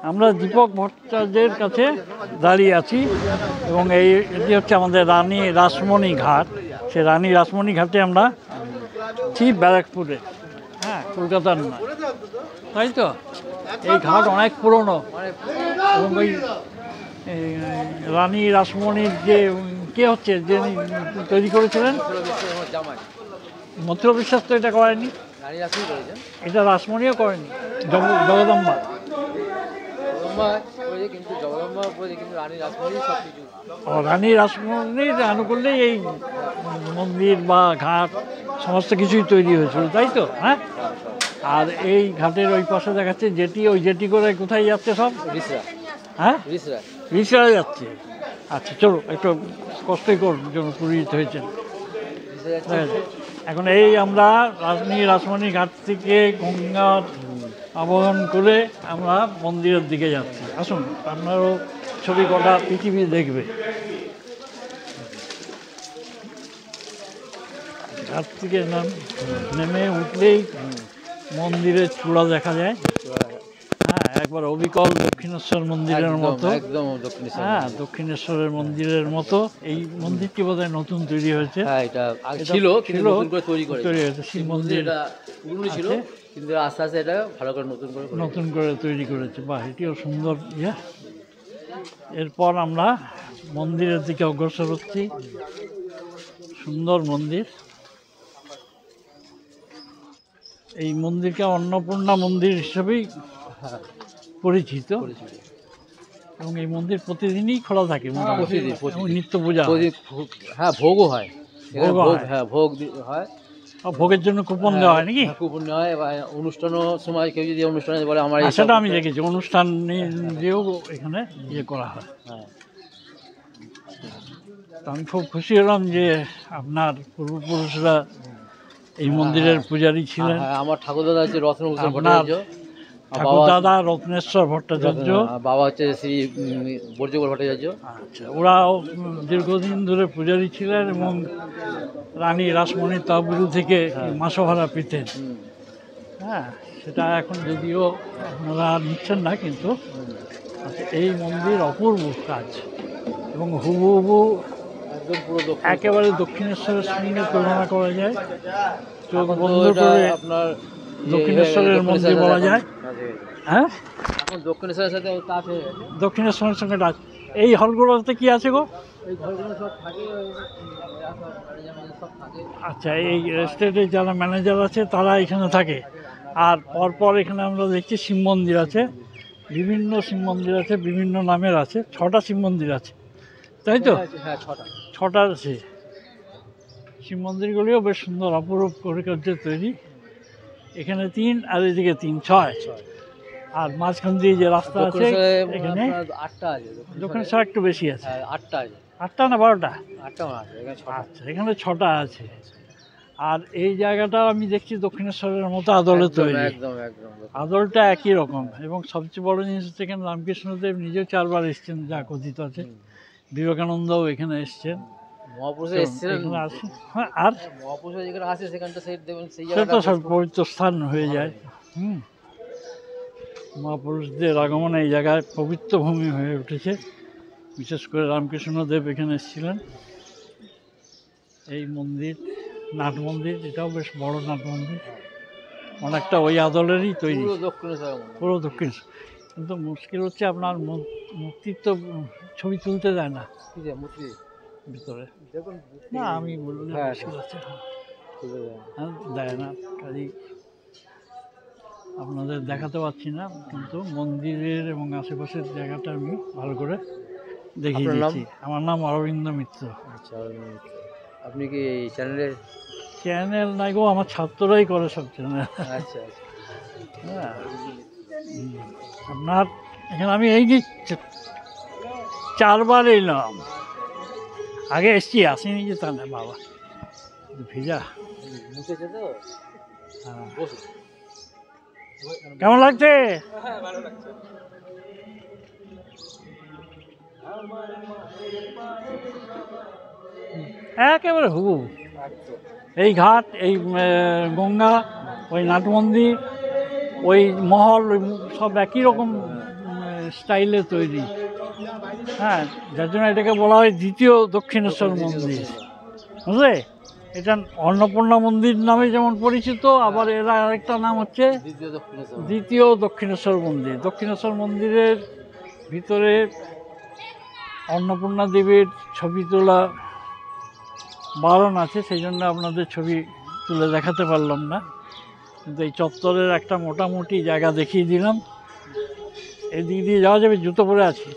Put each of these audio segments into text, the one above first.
আমরা দীপক ভট্টাচার্যের কাছে দাঁড়িয়ে আছি এবং এটি হচ্ছে আমাদের রানী রাসমণি ঘাট। সে রানী রাসমণি ঘাটে আমরা ঠিক ব্যারাকপুরে, হ্যাঁ, কলকাতার না, তাই তো? এই ঘাট অনেক পুরনো এবং ওই রানী রাসমণির যে কে হচ্ছে যে তৈরি করেছিলেন মথুরা বিশ্বাস তো এটা করেনি, এটা রাসমণিও করেনি, জগদম্বা। রানী রাসমণির আনুকূল্যেই এই মন্দির বা ঘাট সমস্ত কিছুই তৈরি হয়েছিল, তাই তো? হ্যাঁ। আর এই ঘাটের ওই পাশে দেখাচ্ছে জেটি, ওই জেটি করে কোথায় যাচ্ছে সব? হ্যাঁ, রিসরা যাচ্ছে। আচ্ছা চলো, একটু কষ্টই করুন, জন্য পুরীত হয়েছেন। এখন এই আমরা রানী রাসমণি ঘাট থেকে গঙ্গা আবরণ করে আমরা মন্দিরের দিকে যাচ্ছি। আসুন, আপনারও ছবি কটা পৃথিবী দেখবে। ঘাট থেকে নেমে উঠলেই মন্দিরের চূড়া দেখা যায়। হ্যাঁ, একবার অবিকল দক্ষিণেশ্বর মন্দিরের মতো, হ্যাঁ, দক্ষিণেশ্বরের মন্দিরের মতো। এই মন্দিরটি বোধহয় নতুন তৈরি হয়েছে, তৈরি হয়েছে। শিব মন্দির ছিল, কিন্তু আস্তে আস্তে এটা ভালো করে নতুন করে তৈরি করেছে। বাহ, এটিও সুন্দর ইয়ে। এরপর আমরা মন্দিরের দিকে অগ্রসর হচ্ছি। সুন্দর মন্দির। এই মন্দিরকে অন্নপূর্ণা মন্দির হিসেবেই পরিচিত এবং এই মন্দির প্রতিদিনই খোলা থাকে, নিত্য পূজা। হ্যাঁ, ভোগও হয়, ভোগ হয়। ভোগের জন্য কুপন দেওয়া হয় নাকি? কুপন দেওয়া হয়, অনুষ্ঠানও সময় কেউ যদি অনুষ্ঠানে বলে আমার, সেটা আমি দেখেছি, অনুষ্ঠান দিয়েও এখানে ইয়ে করা হয়। হ্যাঁ, আমি খুব খুশি হলাম যে আপনার পূর্বপুরুষরা এই মন্দিরের পূজারী ছিলেন। আমার ঠাকুরদাদা হচ্ছে রত্নভূষণ ভট্টাচার্য, ঠাকুরদাদা রত্নেশ্বর ভট্টাচার্য, বাবা হচ্ছে শ্রী বর্জগর ভট্টাচার্য। আচ্ছা, ওরাও দীর্ঘদিন ধরে পূজারী ছিলেন এবং রানী রাসমণির তহবিল থেকে মাসো ভাড়া পেতেন। হ্যাঁ, সেটা এখন যদিও আপনারা নিচ্ছেন না, কিন্তু এই মন্দির অপূর্ব কাজ এবং হুবহু একেবারে দক্ষিণেশ্বরের সঙ্গে তুলনা করা যায়। চোখ বন্ধ করে আপনার দক্ষিণেশ্বরের মন্দির বলা যায়। হ্যাঁ, দক্ষিণেশ্বরের সাথে দক্ষিণেশ্বরের সঙ্গে টাচ। এই হলগুলোতে কি আছে গো? আচ্ছা, এই রেস্টেটের যারা ম্যানেজার আছে তারা এখানে থাকে। আর পরপর এখানে আমরা দেখছি শিব মন্দির আছে, বিভিন্ন শিব মন্দির আছে, বিভিন্ন নামের আছে। 6টা শিব মন্দির আছে, তাই তো? হ্যাঁ, 6টা আছে। শিব মন্দিরগুলিও বেশ সুন্দর, অপরূপ কারুকার্যে তৈরি। এখানে 3 আর এদিকে 3, 6। আর মাঝখান দিয়ে যে রাস্তা আছে এখানে 8টা আছে। দক্ষিণেশ্বর একটু বেশি আছে, 8টা আছে। 8টা না 12টা? 8টা আছে। আচ্ছা, এখানে 6টা আছে। আর এই জায়গাটা আমি দেখছি দক্ষিণেশ্বরের মতো আদলে তৈরি, আদলটা একই রকম। এবং সবচেয়ে বড় জিনিস হচ্ছে এখানে রামকৃষ্ণদেব নিজেও 4 বার এসছেন, যা কথিত আছে। বিবেকানন্দও এখানে এসছেন, মহাপুরুষ এসেছিলেন। হ্যাঁ, আর মহাপুরুষ যেখানে আসে সেখানটা সেটা সব পবিত্র স্থান হয়ে যায়। মহাপুরুষদের আগমনে এই জায়গায় পবিত্র ভূমি হয়ে উঠেছে। বিশেষ করে রামকৃষ্ণদেব এখানে এসেছিলেন। এই মন্দির নাট মন্দির, এটাও বেশ বড় নাট মন্দির, অনেকটা ওই আদলেরই তৈরি, পুরো দক্ষিণেশ্বর। কিন্তু মুশকিল হচ্ছে আপনার মূর্তির তো ছবি তুলতে দেয় না ভিতরে। না, আমি বললে মুশকিল আছে, দেয় না। কাজেই আপনাদের দেখাতে পারছি না, কিন্তু মন্দিরের এবং আশেপাশের জায়গাটা আমি ভালো করে দেখিয়ে দিচ্ছি। আমার নাম অরবিন্দ মিত্র। আচ্ছা, আপনি কি এই চ্যানেল নাই গো, আমার ছাত্ররাই করে সব চ্যানেল। আচ্ছা, হ্যাঁ, আপনার এখানে আমি এই যে 4 বার এলাম, আগে এসছি, আসিনি যে তা না বাবা, ভিজা। কেমন লাগছে? একেবারে হুবহু এই ঘাট, এই গঙ্গা, ওই নাট মন্দির, ওই মহল, ওই সব একই রকম স্টাইলে তৈরি। হ্যাঁ, যার জন্য এটাকে বলা হয় দ্বিতীয় দক্ষিণেশ্বর মন্দির, বুঝলে? এটা অন্নপূর্ণা মন্দির নামে যেমন পরিচিত, আবার এর আরেকটা নাম হচ্ছে দ্বিতীয় দক্ষিণেশ্বর মন্দির। দক্ষিণেশ্বর মন্দিরের ভিতরে অন্নপূর্ণা দেবীর ছবি তোলা বারণ আছে, সেই জন্য আপনাদের ছবি তুলে দেখাতে পারলাম না, কিন্তু এই চত্বরের একটা মোটামুটি জায়গা দেখিয়ে দিলাম। এই দিক দিয়ে যাওয়া যাবে? জুতো পরে আছি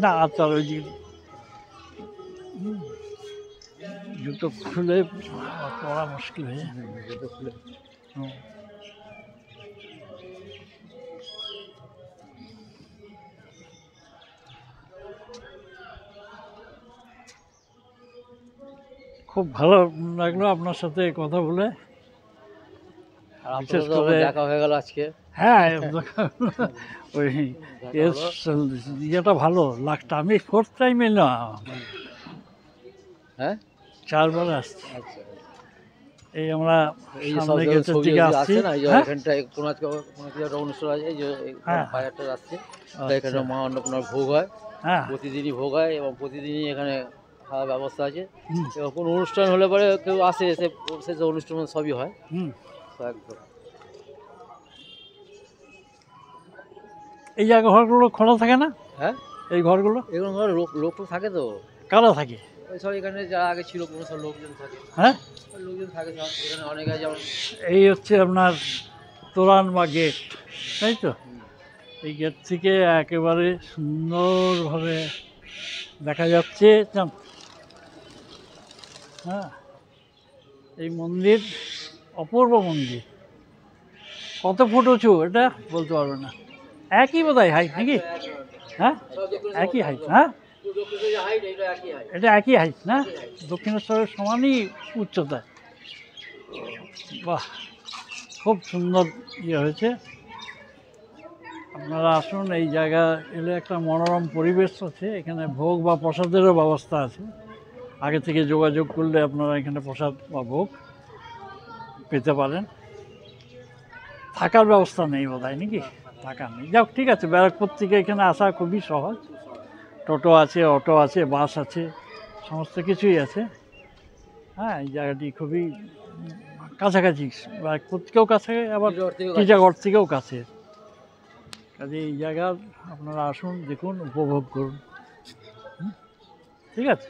না, আচ্ছা ওই দিক দিয়ে জুতো খুলে পড়া মুশকিল হয়ে যায়। হুম। খুব ভালো লাগলো আপনার সাথে কথা বলে, বিশেষ করে দেখা হয়ে গেল আজকে। হ্যাঁ, ওই ইয়েটা ভালো লাগতো। আমি ফোর্থ টাইমে না, হ্যাঁ 4 বার আসছি। আচ্ছা, এই আমরা এই যে সামনে গেটের দিকে আসছি। আছে না, এই যে হ্যাঁ? এখানটায় কোনো আজকে কোনো একটা অনুষ্ঠান আছে, এই যে হ্যাঁ। বাজারটা আসছে, আচ্ছা। এখানে মা অন্নপূর্ণার ভোগ হয়, হ্যাঁ। প্রতিদিনই ভোগ হয় এবং প্রতিদিনই এখানে খাওয়ার ব্যবস্থা আছে। হুম। এবং কোনো অনুষ্ঠান হলে পরে কেউ আসে, এসে সে যে অনুষ্ঠান সবই হয়। হুম। তো একদম এই জায়গা ঘরগুলো খোলা থাকে না? হ্যাঁ, এই ঘরগুলো এরকম ধরো লোক তো থাকে তো, কারা থাকে? ওই সব এখানে যারা আগে ছিল কোনো সব লোকজন থাকে। হ্যাঁ, ওই লোকজন থাকে সব এখানে, অনেকে যেমন এই হচ্ছে আপনার তোরান বা গেট, তাই তো? এই গেট থেকে একেবারে সুন্দরভাবে দেখা যাচ্ছে। হ্যাঁ, এই মন্দির অপূর্ব মন্দির। কত ফুট উঁচু এটা বলতে পারবো না, একই বোধহয় হাইট নাকি? হ্যাঁ, একই হাইট। হ্যাঁ, এটা একই হাইট না? দক্ষিণেশ্বরের সমানই উচ্চতা। বাহ, খুব সুন্দর ইয়ে হয়েছে। আপনারা আসুন, এই জায়গা এলে একটা মনোরম পরিবেশ আছে। এখানে ভোগ বা প্রসাদেরও ব্যবস্থা আছে, আগে থেকে যোগাযোগ করলে আপনারা এখানে প্রসাদ বা ভোগ পেতে পারেন। থাকার ব্যবস্থা নেই বোধহয় নাকি? থাকা নেই, যাক ঠিক আছে। ব্যারাকপুর থেকে এখানে আসা খুবই সহজ, টোটো আছে, অটো আছে, বাস আছে, সমস্ত কিছুই আছে। হ্যাঁ, এই জায়গাটি খুবই কাছাকাছি, ব্যারাকপুর থেকেও কাছে, আবার টিটাগড় থেকেও কাছে। কাজে এই জায়গা আপনারা আসুন, দেখুন, উপভোগ করুন। ঠিক আছে।